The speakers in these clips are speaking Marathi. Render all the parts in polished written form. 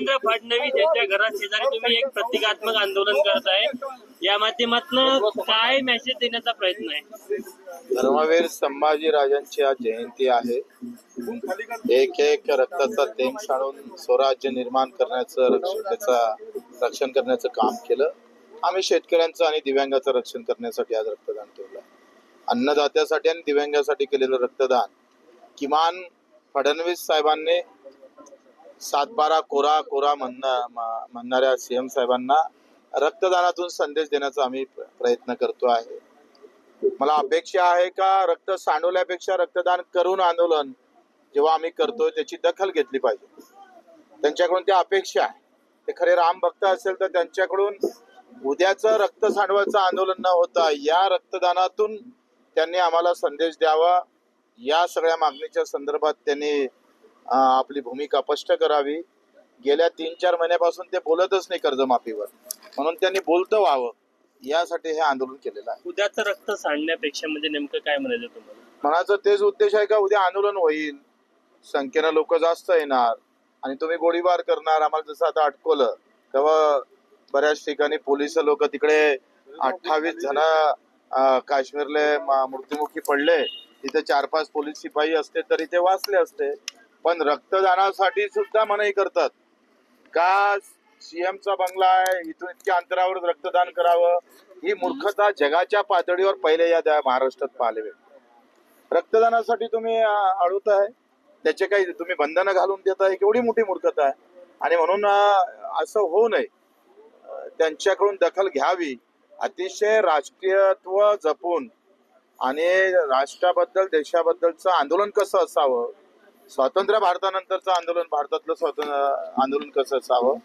देवेंद्र फडणवीस यांच्या घरात शेजारी तुम्ही एक प्रतिकात्मक आंदोलन करत आहे, या माध्यमातून काय मेसेज देण्याचा प्रयत्न आहे? धर्मवीर संभाजी राजांची आज जयंती आहे. एक एक रक्ताचा थेंब सांडून स्वराज्य निर्माण करण्याचं रक्षण करण्याचं काम केलं. आम्ही शेतकऱ्यांचं आणि दिव्यांगाचं रक्षण करण्यासाठी आज रक्तदान ठेवलं. अन्नदात्यासाठी आणि दिव्यांगासाठी केलेलं रक्तदान किमान फडणवीस साहेबांनी 7-12 कोरा कोरा म्हणणाऱ्या सीएम साहेबांना रक्तदानातून संदेश देण्याचा आम्ही प्रयत्न करतो आहे. मला अपेक्षा आहे का रक्त सांडवल्यापेक्षा रक्तदान करून आंदोलन जेव्हा आम्ही करतोय त्याची दखल घेतली पाहिजे. त्यांच्याकडून त्या अपेक्षा आहे. ते खरे राम भक्त असेल तर त्यांच्याकडून उद्याचं रक्त सांडवायचं आंदोलन न होता या रक्तदानातून त्यांनी आम्हाला संदेश द्यावा. या सगळ्या मागणीच्या संदर्भात त्यांनी आपली भूमिका स्पष्ट करावी. गेल्या 3-4 महिन्यापासून ते बोलतच नाही कर्जमाफीवर, म्हणून त्यांनी बोलतं व्हावं यासाठी हे आंदोलन केलेलं आहे. उद्याचं रक्त सांडण्यापेक्षा म्हणजे नेमकं काय म्हणायचं तुम्हाला? मनाचा तेच उद्देश आहे का उद्या आंदोलन होईल, संख्येनं लोक जास्त येणार आणि तुम्ही गोळीबार करणार. आम्हाला जसं आता अटकवलं तेव्हा बऱ्याच ठिकाणी पोलिस लोक तिकडे 28 जण काश्मीरले मृत्युमुखी पडले. तिथे 4-5 पोलीस शिपाई असते तरी ते वाचले असते. पण रक्तदानासाठी सुद्धा मनाई करतात का सीएमचा बंगला आहे इथून इतक्या अंतरावर रक्तदान करावं. ही मूर्खता जगाच्या पातळीवर पहिले या महाराष्ट्रात पाहायला भेटते. रक्तदानासाठी तुम्ही अडवत आहे, त्याचे काही तुम्ही बंधनं घालून देताय, केवढी मोठी मूर्खता आहे. आणि म्हणून असं होऊ नये, त्यांच्याकडून दखल घ्यावी. अतिशय राष्ट्रीयत्व जपून आणि राष्ट्राबद्दल देशाबद्दलचं आंदोलन कसं असावं, स्वातंत्र्य भारतानंतरचं आंदोलन, भारतातलं आंदोलन कसं असावं,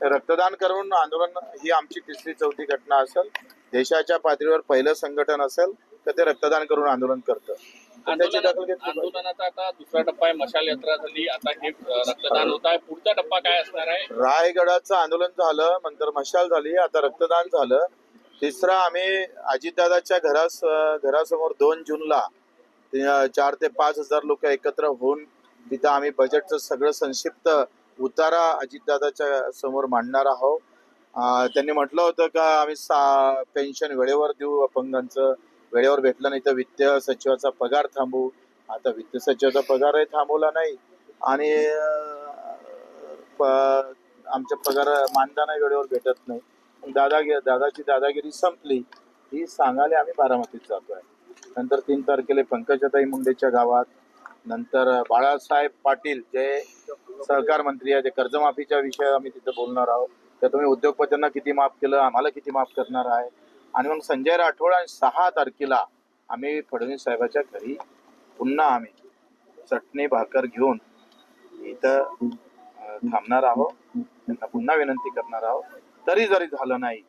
रक्तदान करून आंदोलन ही आमची 3री-4थी घटना असेल. देशाच्या पातळीवर पहिलं संघटन असेल तर ते रक्तदान करून आंदोलन करतं. त्याची दखल घेतली. आंदोलनाचा आता दुसरा टप्पा आहे, मशाल यात्रा झाली, आता हे रक्तदान होत आहे. पुढचा टप्पा काय असणार आहे? रायगडाचं आंदोलन झालं, नंतर मशाल झाली, आता रक्तदान झालं. तिसरा आम्ही अजितदादाच्या घरासमोर 2 जूनला 4 ते 5 हजार लोक एकत्र होऊन तिथं आम्ही बजेटचं सगळं संक्षिप्त उतारा अजितदादाच्या समोर मांडणार आहोत. त्यांनी म्हटलं होतं का आम्ही पेन्शन वेळेवर देऊ, अपंगांचं वेळेवर भेटलं नाही तर वित्त सचिवाचा पगार थांबवू. आता वित्त सचिवाचा पगारही थांबवला नाही आणि आमच्या पगार मानधनही वेळेवर भेटत नाही. दादाची दादागिरी संपली ही सांगायला आम्ही बारामतीत जातोय. नंतर 3 तारखेला पंकजाताई मुंडेच्या गावात, नंतर बाळासाहेब पाटील जे सहकार मंत्री आहे, ते कर्जमाफीच्या विषयावर आम्ही तिथं बोलणार आहोत. तर तुम्ही उद्योगपत्यांना किती माफ केलं, आम्हाला किती माफ करणार आहे. आणि मग संजय राठोड आणि 6 तारखेला आम्ही फडणवीस साहेबाच्या घरी पुन्हा आम्ही चटणी भाकर घेऊन इथं थांबणार आहोत. त्यांना पुन्हा विनंती करणार आहोत. तरी जरी झालं नाही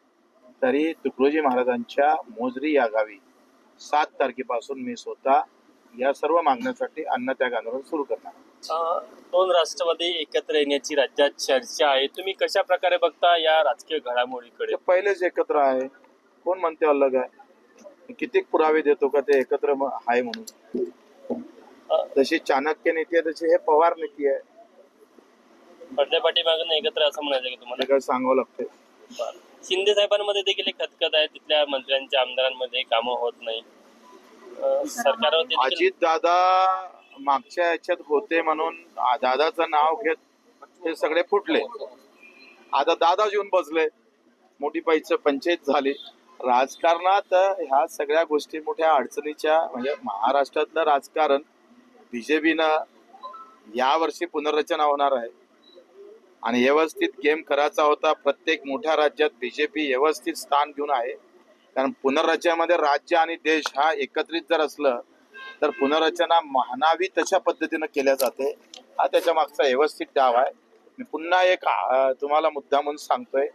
तरी तुकडोजी महाराजांच्या मोजरी या गावी 7 तारखेपासून मी स्वतः या सर्व मागण्यासाठी अन्नत्याग आंदोलन सुरू करणार. 2 राष्ट्रवादी एकत्र येण्याची राज्यात चर्चा आहे. तुम्ही कशा प्रकारे बघता या राजकीय घडामोडीकडे? पहिलेच एकत्र आहे, कोण म्हणते अलग आहे? किती पुरावे देतो का ते एकत्र आहे म्हणून? तशी चाणक्य नीती आहे तशी हे पवार नीती आहे. पडद्या पाठीमागून एकत्र असं म्हणायचं की तुम्हाला? काय सांगावं लागतंय. शिंदे साहेबांमध्ये देखील एक खतखत आहे, तिथल्या मंत्र्यांच्या आमदारांमध्ये कामं होत नाही. सरकारवरती अजित दादा मागच्या याच्यात होते म्हणून दादाचं नाव घेत ते सगळे फुटले. आता दादा येऊन बसले, मोठी पैसे पंचायत झाली. राजकारणात ह्या सगळ्या गोष्टी मोठ्या अडचणीच्या, म्हणजे महाराष्ट्रातलं राजकारण बीजेपीनं यावर्षी पुनर्रचना होणार आहे आणि व्यवस्थित गेम करायचा होता. प्रत्येक मोठ्या राज्यात बीजेपी व्यवस्थित स्थान घेऊन आहे, कारण पुनर्रचनेमध्ये राज्य आणि देश हा एकत्रित जर असलं तर पुनर्रचना म्हणावी तशा पद्धतीनं केल्या जाते. हा त्याच्या मागचा व्यवस्थित डाव आहे. मी पुन्हा एक तुम्हाला मुद्दा म्हणून सांगतोय,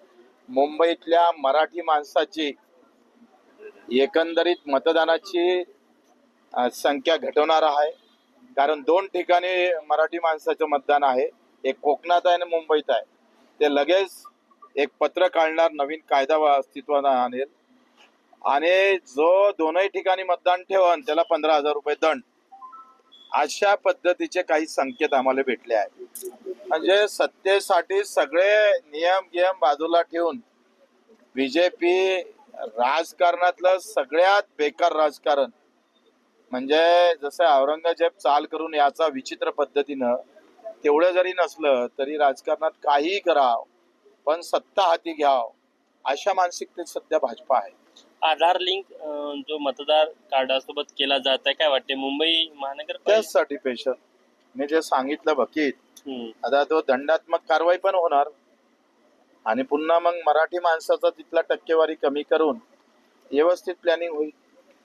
मुंबईतल्या मराठी माणसाची एकंदरीत मतदानाची संख्या घटवणार आहे, कारण 2 ठिकाणी मराठी माणसाचं मतदान आहे. एक कोकणात आहे आणि मुंबईत आहे. ते लगेच एक पत्र काढणार, नवीन कायदा अस्तित्वात आणेल आणि जो 2ही ठिकाणी मतदान ठेवन त्याला 15,000 रुपये दंड. अशा पद्धतीचे काही संकेत आम्हाला भेटले आहेत. म्हणजे सत्तेसाठी सगळे नियम बाजूला ठेवून बीजेपी राजकारणातलं सगळ्यात बेकार राजकारण, म्हणजे जसं औरंगजेब चाल करून याचा विचित्र पद्धतीनं, तेवढं जरी नसलं तरी राजकारणात काहीही कराव पण सत्ता हाती घ्याव, अशा मानसिकतेत सध्या भाजपा आहे. आधार लिंक जो मतदार कार्डासोबत केला जात आहे, काय वाटते मुंबई महानगरपालिका? त्याचसाठी पेशल मी जे सांगितलं बकीत, आता तो दंडात्मक कारवाई पण होणार आणि पुन्हा मग मराठी माणसाचा तिथला टक्केवारी कमी करून व्यवस्थित प्लॅनिंग होईल.